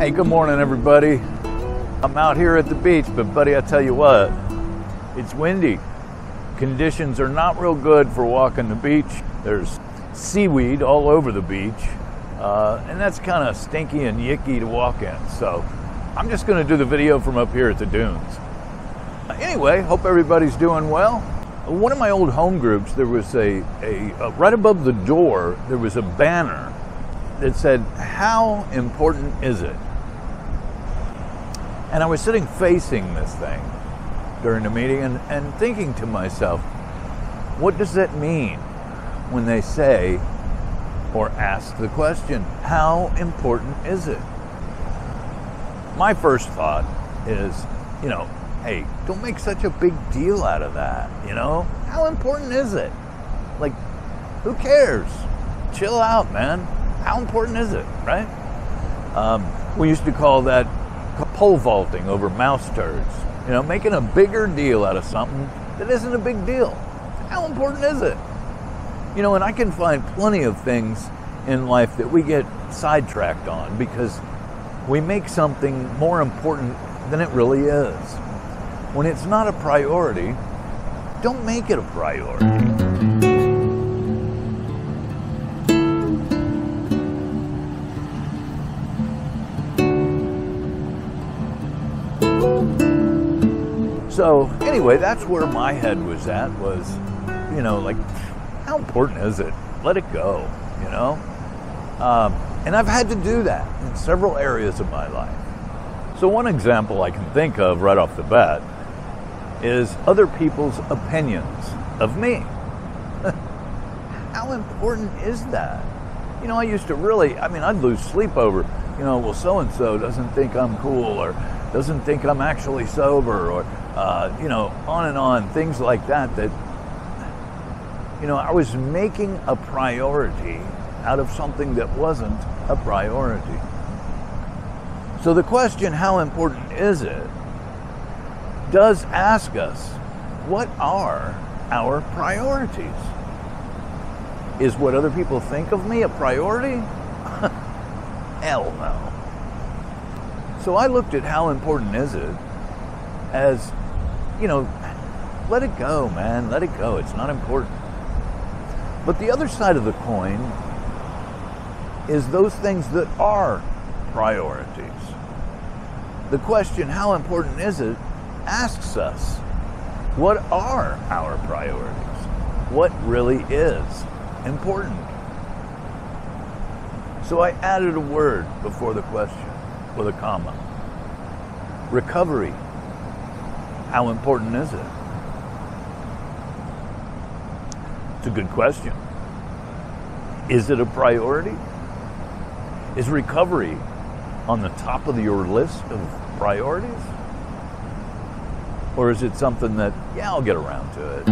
Hey, good morning, everybody. I'm out here at the beach, but buddy, I tell you what, it's windy. Conditions are not real good for walking the beach. There's seaweed all over the beach, and that's kind of stinky and yicky to walk in. So I'm just going to do the video from up here at the dunes. Anyway, hope everybody's doing well. One of my old home groups, there was a right above the door, there was a banner that said, "How important is it?" And I was sitting facing this thing during the meeting and thinking to myself, what does that mean when they say or ask the question, how important is it? My first thought is, hey, don't make such a big deal out of that, How important is it? Like, who cares? Chill out, man. How important is it, right? We used to call that pole vaulting over mouse turds, making a bigger deal out of something that isn't a big deal. How important is it? And I can find plenty of things in life that we get sidetracked on because we make something more important than it really is. When it's not a priority, don't make it a priority. So anyway, that's where my head was at, was, like, how important is it? Let it go, And I've had to do that in several areas of my life. So one example I can think of right off the bat is other people's opinions of me. How important is that? I used to really, I'd lose sleep over, well, so-and-so doesn't think I'm cool or doesn't think I'm actually sober or, on and on, things like that, I was making a priority out of something that wasn't a priority. So the question, how important is it, does ask us, what are our priorities? Is what other people think of me a priority? Hell no. So I looked at how important is it as, let it go, man, let it go. It's not important. But the other side of the coin is those things that are priorities. The question, how important is it, asks us, what are our priorities? What really is important? So I added a word before the question with a comma. Recovery. How important is it? It's a good question. Is it a priority? Is recovery on the top of your list of priorities? Or is it something that, I'll get around to it?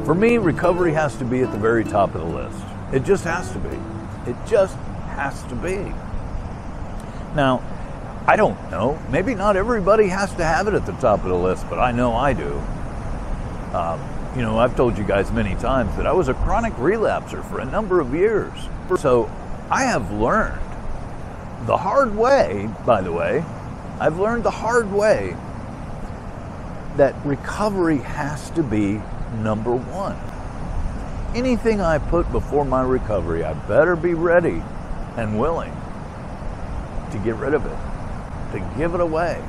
For me, recovery has to be at the very top of the list. It just has to be. It just has to be. Now, I don't know. Maybe not everybody has to have it at the top of the list, but I know I do. I've told you guys many times that I was a chronic relapser for a number of years. So I have learned the hard way, by the way, I've learned the hard way that recovery has to be number one. Anything I put before my recovery, I better be ready and willing to get rid of it, to give it away.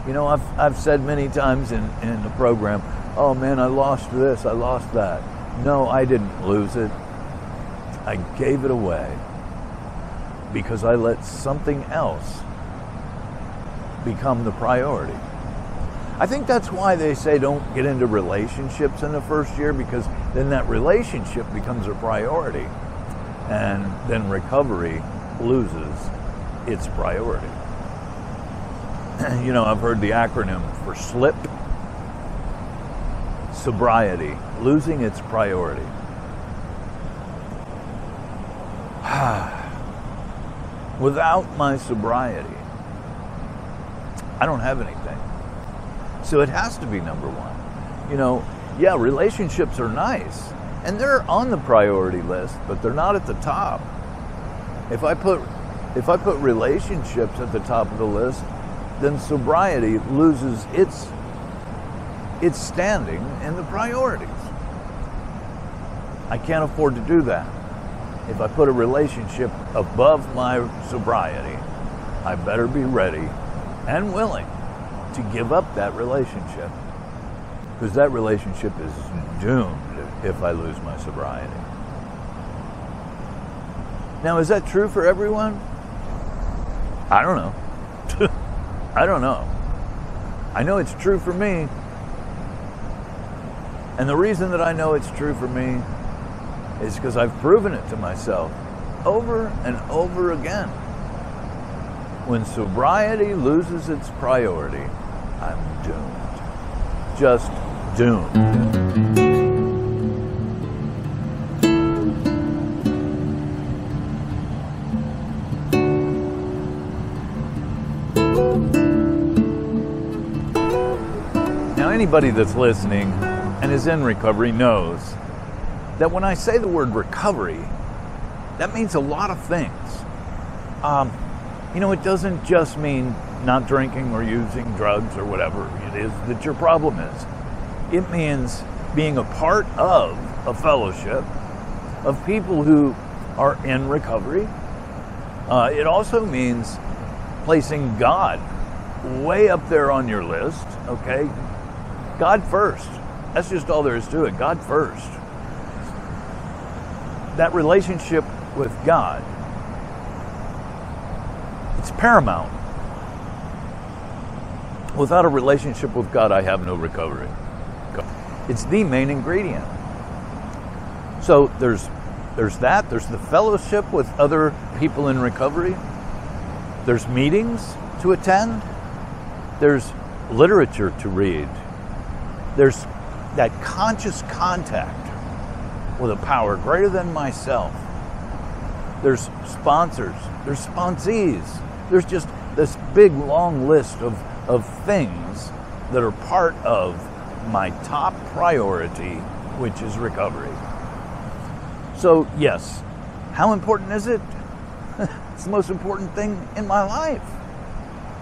I've said many times in the program, oh man, I lost this, I lost that. No, I didn't lose it. I gave it away because I let something else become the priority. I think that's why they say don't get into relationships in the first year, because then that relationship becomes a priority and then recovery loses its priority. I've heard the acronym for SLIP, sobriety, losing its priority. Without my sobriety, I don't have anything. So it has to be number one. You know, yeah, relationships are nice, and they're on the priority list, but they're not at the top. If I put relationships at the top of the list, then sobriety loses its standing in the priorities. I can't afford to do that. If I put a relationship above my sobriety, I better be ready and willing to give up that relationship, because that relationship is doomed if I lose my sobriety. Now, is that true for everyone? I don't know. I don't know. I know it's true for me. And the reason that I know it's true for me is because I've proven it to myself over and over again. When sobriety loses its priority, I'm doomed. Just doomed. Now, anybody that's listening and is in recovery knows that when I say the word recovery, that means a lot of things. It doesn't just mean not drinking or using drugs or whatever it is that your problem is. It means being a part of a fellowship of people who are in recovery. It also means placing God way up there on your list, okay? God first. That's just all there is to it. God first. That relationship with God, it's paramount. Without a relationship with God, I have no recovery. It's the main ingredient. So there's that. There's the fellowship with other people in recovery. There's meetings to attend. There's literature to read. There's that conscious contact with a power greater than myself. There's sponsors. There's sponsees. There's just this big, long list of things that are part of my top priority, which is recovery. So, yes, how important is it? It's the most important thing in my life.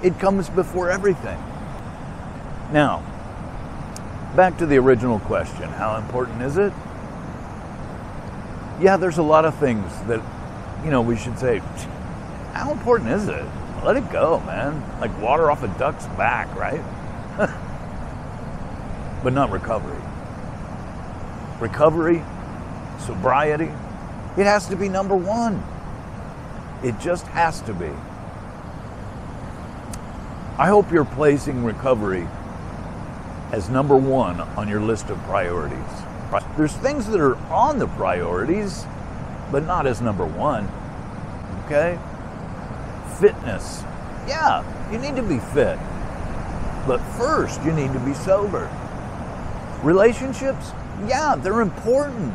It comes before everything. Now, back to the original question, how important is it? Yeah, there's a lot of things that, we should say, how important is it? Let it go, man. Like water off a duck's back, right? But not recovery. Recovery, sobriety, it has to be number one. It just has to be. I hope you're placing recovery as number one on your list of priorities. There's things that are on the priorities, but not as number one, okay? Fitness. Yeah, you need to be fit. But first, you need to be sober. Relationships? Yeah, they're important.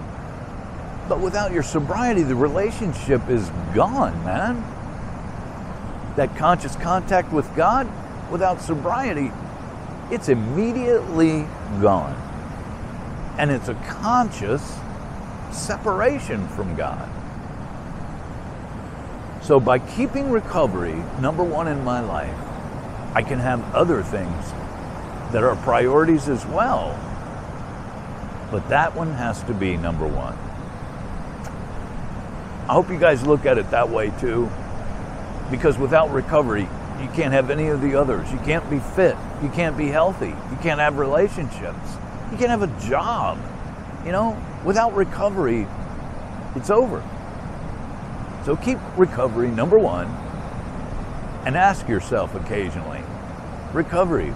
But without your sobriety, the relationship is gone, man. That conscious contact with God, without sobriety, it's immediately gone. And it's a conscious separation from God. So by keeping recovery number one in my life, I can have other things that are priorities as well. But that one has to be number one. I hope you guys look at it that way too, because without recovery, you can't have any of the others. You can't be fit. You can't be healthy. You can't have relationships. You can't have a job. Without recovery, it's over. So keep recovery number one and ask yourself occasionally, recovery,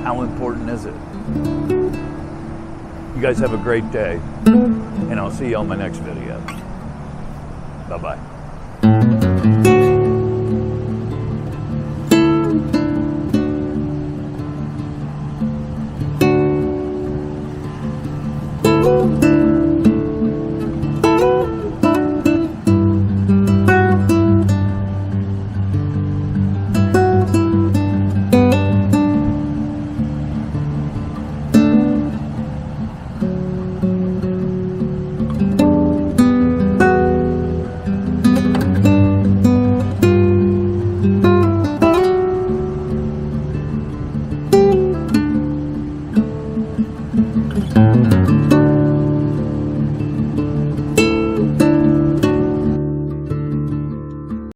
how important is it? You guys have a great day, and I'll see you on my next video. Bye-bye.